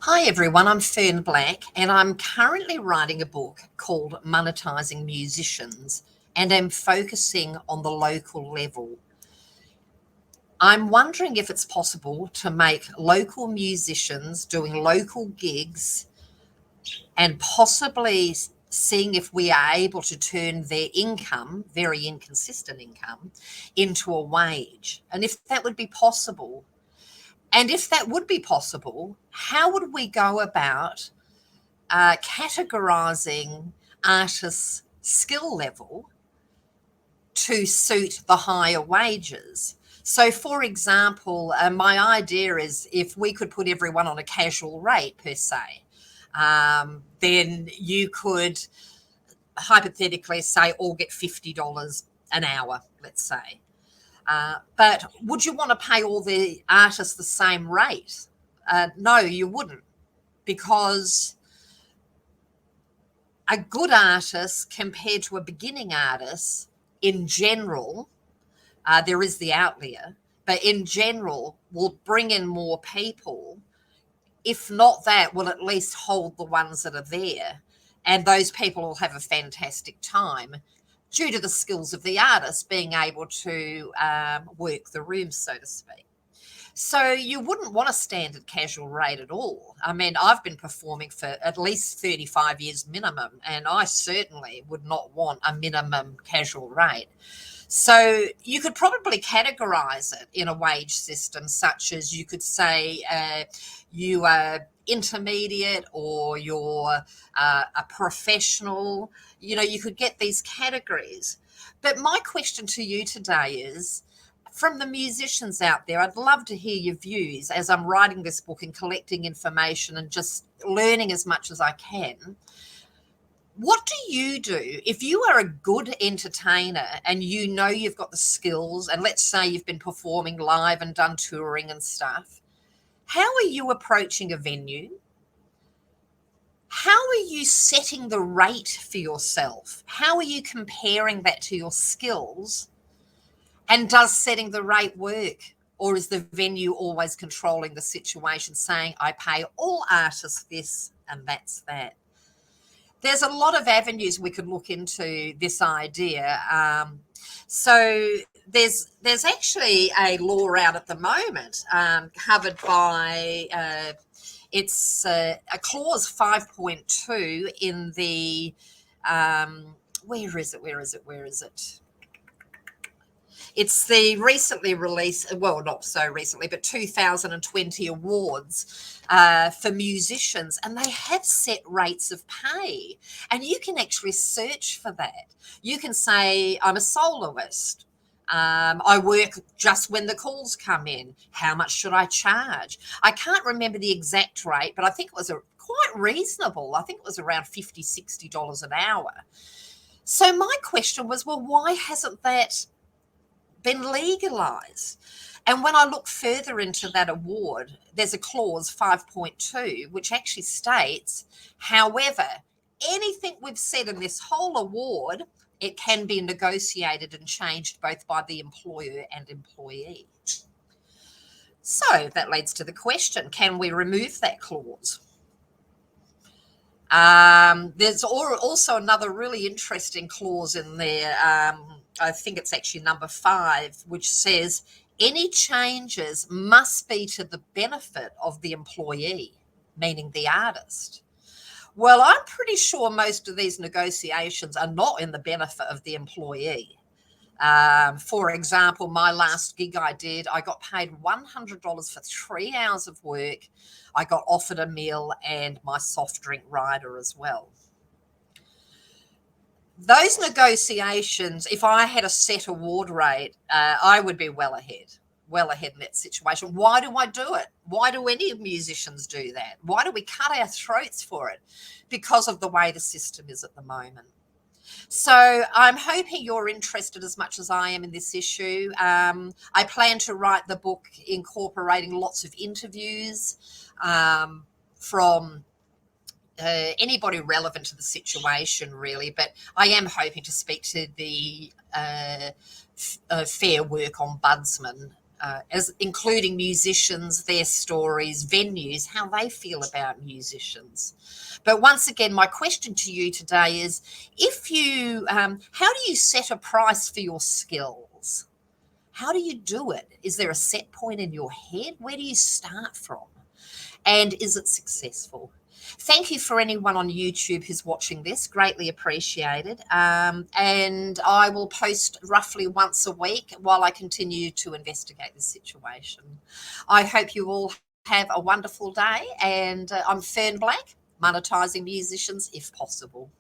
Hi everyone, I'm Fern Black and I'm currently writing a book called Monetizing Musicians and am focusing on the local level. I'm wondering if it's possible to make local musicians doing local gigs and possibly seeing if we are able to turn their income, very inconsistent income, into a wage. And if that would be possible, and if that would be possible, how would we go about categorizing artists' skill level to suit the higher wages? So, for example, my idea is if we could put everyone on a casual rate per se, then you could hypothetically say all get $50 an hour, let's say. But would you want to pay all the artists the same rate? No, you wouldn't, because a good artist compared to a beginning artist, in general, there is the outlier, but in general, will bring in more people. If not that, will at least hold the ones that are there. And those people will have a fantastic time due to the skills of the artist being able to work the room, so to speak. So you wouldn't want a standard casual rate at all. I mean, I've been performing for at least 35 years minimum, and I certainly would not want a minimum casual rate. So you could probably categorize it in a wage system, such as you could say you are intermediate or you're a professional. You know, you could get these categories. But my question to you today is, from the musicians out there, I'd love to hear your views as I'm writing this book and collecting information and just learning as much as I can. What do you do if you are a good entertainer and you know you've got the skills, and let's say you've been performing live and done touring and stuff? How are you approaching a venue? How are you setting the rate for yourself? How are you comparing that to your skills? And does setting the rate work? Or is the venue always controlling the situation, saying, I pay all artists this and that's that? There's a lot of avenues we could look into this idea. So there's actually a law out at the moment covered by, it's a clause 5.2 in the, where is it? It's the recently released, well, not so recently, but 2020 awards for musicians, and they have set rates of pay. And you can actually search for that. You can say, I'm a soloist. I work just when the calls come in. How much should I charge? I can't remember the exact rate, but I think it was quite reasonable. I think it was around $50, $60 an hour. So my question was, well, why hasn't that been legalized? And when I look further into that award, there's a clause 5.2 which actually states, however, anything we've said in this whole award, it can be negotiated and changed both by the employer and employee. So that leads to the question, can we remove that clause? There's also another really interesting clause in there. I think it's actually number 5, which says any changes must be to the benefit of the employee, meaning the artist. Well, I'm pretty sure most of these negotiations are not in the benefit of the employee. For example, my last gig I did, I got paid $100 for 3 hours of work. I got offered a meal and my soft drink rider as well. Those negotiations, if I had a set award rate, I would be well ahead in that situation. Why do I do it? Why do any musicians do that? Why do we cut our throats for it? Because of the way the system is at the moment. So I'm hoping you're interested as much as I am in this issue. I plan to write the book incorporating lots of interviews from anybody relevant to the situation, really. But I am hoping to speak to the Fair Work Ombudsman as including musicians, their stories, venues, how they feel about musicians. But once again, my question to you today is, if you, how do you set a price for your skills? How do you do it? Is there a set point in your head? Where do you start from? And is it successful? Thank you for anyone on YouTube who's watching this. Greatly appreciated. And I will post roughly once a week while I continue to investigate the situation. I hope you all have a wonderful day. And I'm Fern Black, monetizing musicians if possible.